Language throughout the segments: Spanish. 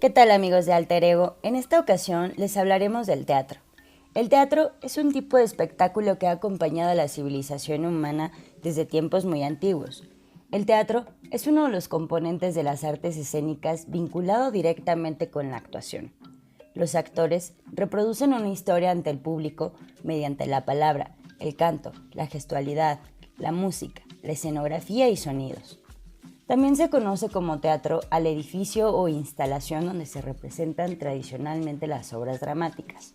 ¿Qué tal amigos de Alter Ego? En esta ocasión les hablaremos del teatro. El teatro es un tipo de espectáculo que ha acompañado a la civilización humana desde tiempos muy antiguos. El teatro es uno de los componentes de las artes escénicas vinculado directamente con la actuación. Los actores reproducen una historia ante el público mediante la palabra, el canto, la gestualidad, la música, la escenografía y sonidos. También se conoce como teatro al edificio o instalación donde se representan tradicionalmente las obras dramáticas.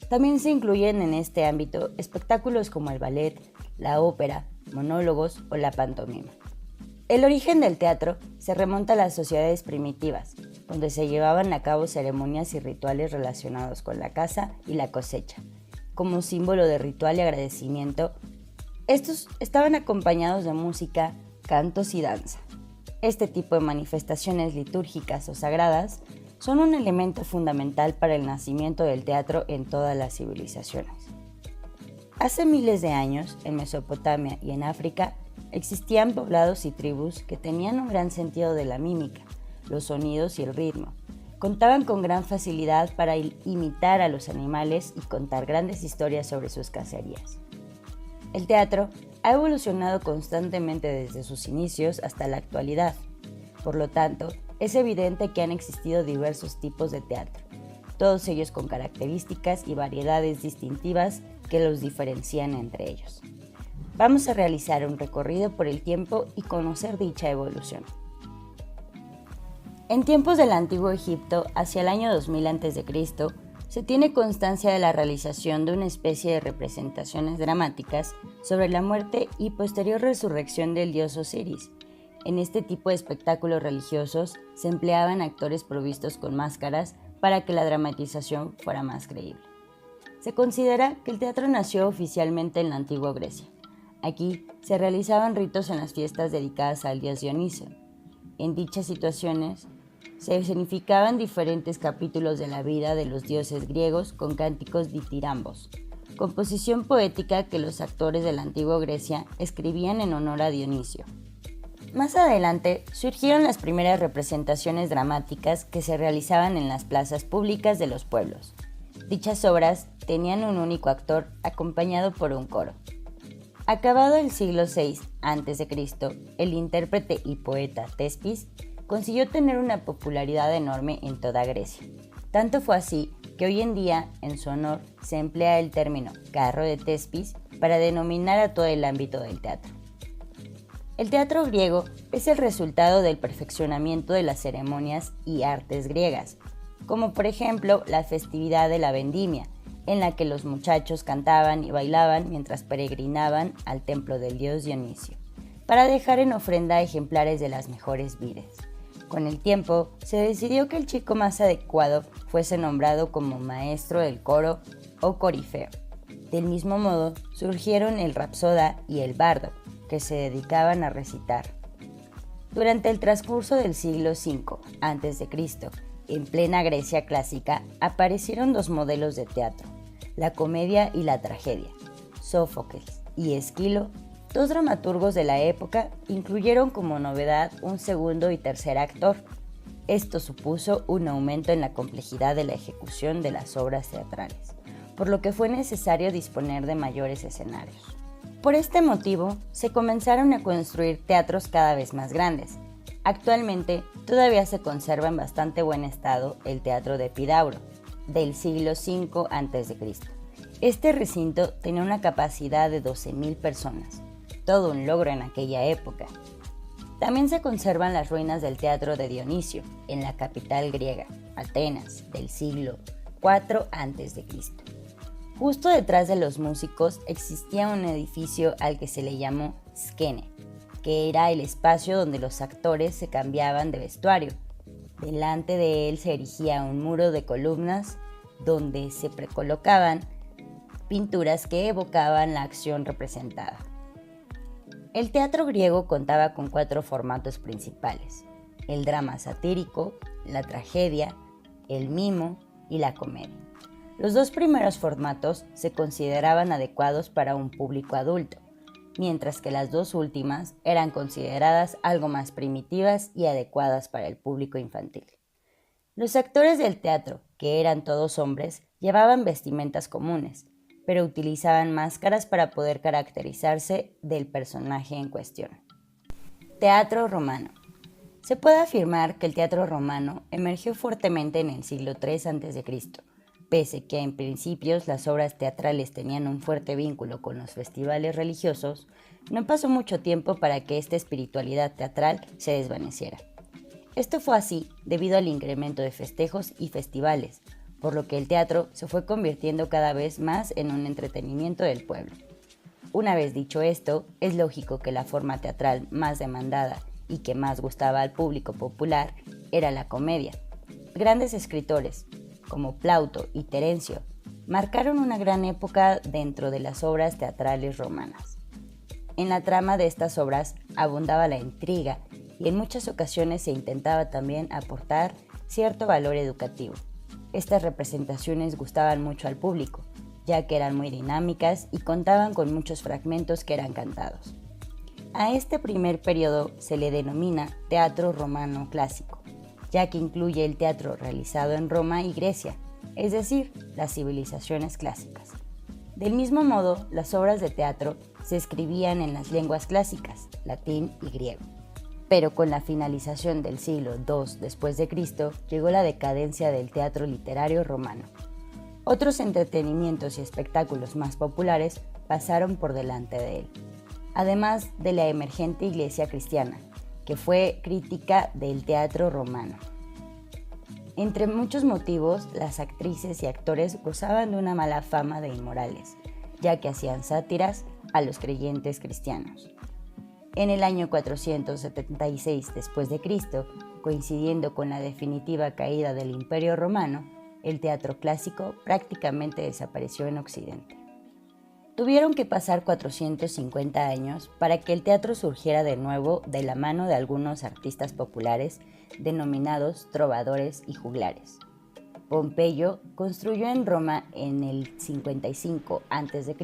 También se incluyen en este ámbito espectáculos como el ballet, la ópera, monólogos o la pantomima. El origen del teatro se remonta a las sociedades primitivas, donde se llevaban a cabo ceremonias y rituales relacionados con la caza y la cosecha. Como símbolo de ritual y agradecimiento, estos estaban acompañados de música, cantos y danza. Este tipo de manifestaciones litúrgicas o sagradas son un elemento fundamental para el nacimiento del teatro en todas las civilizaciones. Hace miles de años, en Mesopotamia y en África, existían poblados y tribus que tenían un gran sentido de la mímica, los sonidos y el ritmo. Contaban con gran facilidad para imitar a los animales y contar grandes historias sobre sus cacerías. El teatro ha evolucionado constantemente desde sus inicios hasta la actualidad. Por lo tanto, es evidente que han existido diversos tipos de teatro, todos ellos con características y variedades distintivas que los diferencian entre ellos. Vamos a realizar un recorrido por el tiempo y conocer dicha evolución. En tiempos del Antiguo Egipto, hacia el año 2000 a.C., se tiene constancia de la realización de una especie de representaciones dramáticas sobre la muerte y posterior resurrección del dios Osiris. En este tipo de espectáculos religiosos se empleaban actores provistos con máscaras para que la dramatización fuera más creíble. Se considera que el teatro nació oficialmente en la antigua Grecia. Aquí se realizaban ritos en las fiestas dedicadas al dios Dioniso. En dichas situaciones se escenificaban diferentes capítulos de la vida de los dioses griegos con cánticos ditirambos, composición poética que los actores de la antigua Grecia escribían en honor a Dionisio. Más adelante surgieron las primeras representaciones dramáticas que se realizaban en las plazas públicas de los pueblos. Dichas obras tenían un único actor acompañado por un coro. Acabado el siglo VI a.C., el intérprete y poeta Tespis consiguió tener una popularidad enorme en toda Grecia. Tanto fue así que hoy en día, en su honor, se emplea el término carro de Tespis para denominar a todo el ámbito del teatro. El teatro griego es el resultado del perfeccionamiento de las ceremonias y artes griegas, como por ejemplo la festividad de la vendimia, en la que los muchachos cantaban y bailaban mientras peregrinaban al templo del dios Dionisio, para dejar en ofrenda ejemplares de las mejores vides. Con el tiempo, se decidió que el chico más adecuado fuese nombrado como maestro del coro o corifeo. Del mismo modo, surgieron el rapsoda y el bardo, que se dedicaban a recitar. Durante el transcurso del siglo V a.C., en plena Grecia clásica, aparecieron dos modelos de teatro, la comedia y la tragedia. Sófocles y Esquilo, dos dramaturgos de la época, incluyeron como novedad un segundo y tercer actor. Esto supuso un aumento en la complejidad de la ejecución de las obras teatrales, por lo que fue necesario disponer de mayores escenarios. Por este motivo, se comenzaron a construir teatros cada vez más grandes. Actualmente, todavía se conserva en bastante buen estado el Teatro de Epidauro, del siglo V a.C. Este recinto tenía una capacidad de 12,000 personas, todo un logro en aquella época. También se conservan las ruinas del Teatro de Dionisio, en la capital griega, Atenas, del siglo IV a.C. Justo detrás de los músicos existía un edificio al que se le llamó skene, que era el espacio donde los actores se cambiaban de vestuario. Delante de él se erigía un muro de columnas donde se precolocaban pinturas que evocaban la acción representada. El teatro griego contaba con 4 formatos principales: el drama satírico, la tragedia, el mimo y la comedia. Los 2 primeros formatos se consideraban adecuados para un público adulto, mientras que las 2 últimas eran consideradas algo más primitivas y adecuadas para el público infantil. Los actores del teatro, que eran todos hombres, llevaban vestimentas comunes, pero utilizaban máscaras para poder caracterizarse del personaje en cuestión. Teatro romano. Se puede afirmar que el teatro romano emergió fuertemente en el siglo III a.C., pese que en principios las obras teatrales tenían un fuerte vínculo con los festivales religiosos. No pasó mucho tiempo para que esta espiritualidad teatral se desvaneciera. Esto fue así debido al incremento de festejos y festivales, por lo que el teatro se fue convirtiendo cada vez más en un entretenimiento del pueblo. Una vez dicho esto, es lógico que la forma teatral más demandada y que más gustaba al público popular era la comedia. Grandes escritores, como Plauto y Terencio, marcaron una gran época dentro de las obras teatrales romanas. En la trama de estas obras abundaba la intriga y en muchas ocasiones se intentaba también aportar cierto valor educativo. Estas representaciones gustaban mucho al público, ya que eran muy dinámicas y contaban con muchos fragmentos que eran cantados. A este primer periodo se le denomina teatro romano clásico, ya que incluye el teatro realizado en Roma y Grecia, es decir, las civilizaciones clásicas. Del mismo modo, las obras de teatro se escribían en las lenguas clásicas, latín y griego. Pero con la finalización del siglo II después de Cristo llegó la decadencia del teatro literario romano. Otros entretenimientos y espectáculos más populares pasaron por delante de él, además de la emergente iglesia cristiana, que fue crítica del teatro romano. Entre muchos motivos, las actrices y actores gozaban de una mala fama de inmorales, ya que hacían sátiras a los creyentes cristianos. En el año 476 después de Cristo, coincidiendo con la definitiva caída del Imperio Romano, el teatro clásico prácticamente desapareció en Occidente. Tuvieron que pasar 450 años para que el teatro surgiera de nuevo de la mano de algunos artistas populares denominados trovadores y juglares. Pompeyo construyó en Roma en el 55 a.C.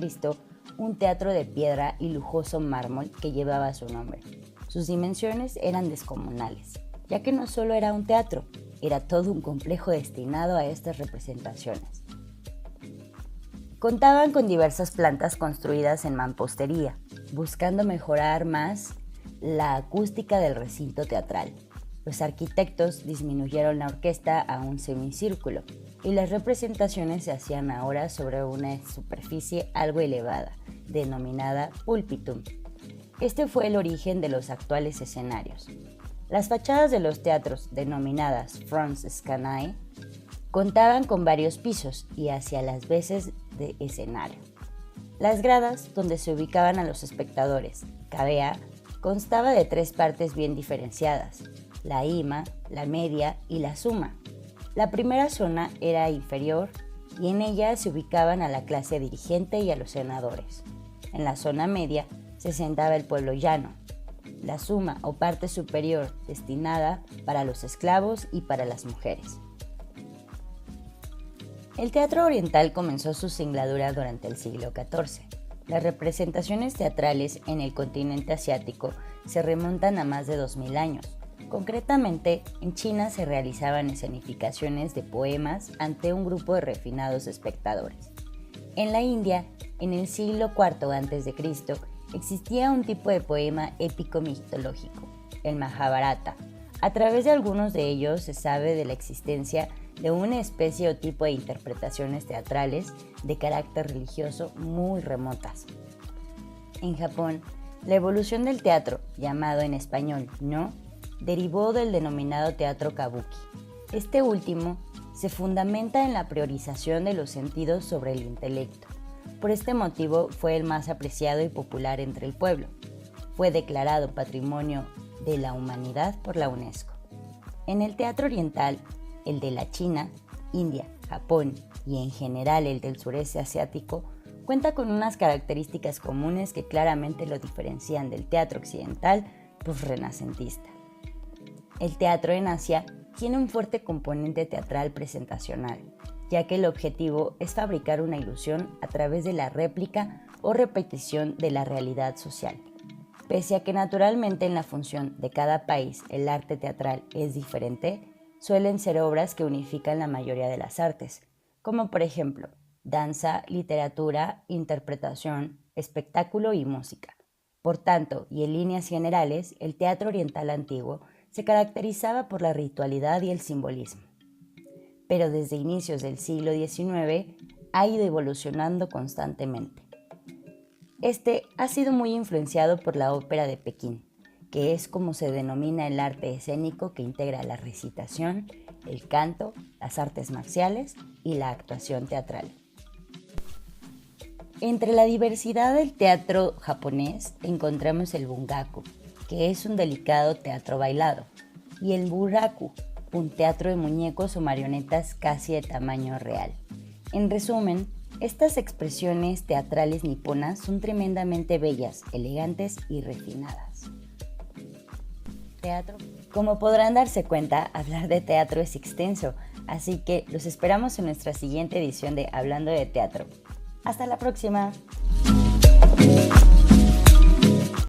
un teatro de piedra y lujoso mármol que llevaba su nombre. Sus dimensiones eran descomunales, ya que no solo era un teatro, era todo un complejo destinado a estas representaciones. Contaban con diversas plantas construidas en mampostería, buscando mejorar más la acústica del recinto teatral. Los arquitectos disminuyeron la orquesta a un semicírculo y las representaciones se hacían ahora sobre una superficie algo elevada, denominada púlpitum. Este fue el origen de los actuales escenarios. Las fachadas de los teatros, denominadas fronts scanae, contaban con varios pisos y hacia las veces de escenario. Las gradas, donde se ubicaban a los espectadores, cavea, constaba de 3 partes bien diferenciadas: la ima, la media y la suma. La primera zona era inferior y en ella se ubicaban a la clase dirigente y a los senadores. En la zona media se sentaba el pueblo llano. La suma o parte superior destinada para los esclavos y para las mujeres. El teatro oriental comenzó su singladura durante el siglo XIV. Las representaciones teatrales en el continente asiático se remontan a más de 2000 años. Concretamente, en China se realizaban escenificaciones de poemas ante un grupo de refinados espectadores. En la India, en el siglo IV a.C., existía un tipo de poema épico mitológico, el Mahabharata. A través de algunos de ellos se sabe de la existencia de una especie o tipo de interpretaciones teatrales de carácter religioso muy remotas. En Japón, la evolución del teatro, llamado en español no, derivó del denominado teatro kabuki. Este último se fundamenta en la priorización de los sentidos sobre el intelecto. Por este motivo fue el más apreciado y popular entre el pueblo. Fue declarado Patrimonio de la Humanidad por la UNESCO. En el teatro oriental, el de la China, India, Japón y en general el del sureste asiático, cuenta con unas características comunes que claramente lo diferencian del teatro occidental posrenacentista. El teatro en Asia tiene un fuerte componente teatral presentacional, ya que el objetivo es fabricar una ilusión a través de la réplica o repetición de la realidad social. Pese a que naturalmente en la función de cada país el arte teatral es diferente, suelen ser obras que unifican la mayoría de las artes, como por ejemplo danza, literatura, interpretación, espectáculo y música. Por tanto, y en líneas generales, el teatro oriental antiguo se caracterizaba por la ritualidad y el simbolismo. Pero desde inicios del siglo XIX ha ido evolucionando constantemente. Este ha sido muy influenciado por la ópera de Pekín, que es como se denomina el arte escénico que integra la recitación, el canto, las artes marciales y la actuación teatral. Entre la diversidad del teatro japonés encontramos el bungaku, que es un delicado teatro bailado, y el buraku, un teatro de muñecos o marionetas casi de tamaño real. En resumen, estas expresiones teatrales niponas son tremendamente bellas, elegantes y refinadas. Teatro. Como podrán darse cuenta, hablar de teatro es extenso, así que los esperamos en nuestra siguiente edición de Hablando de Teatro. ¡Hasta la próxima!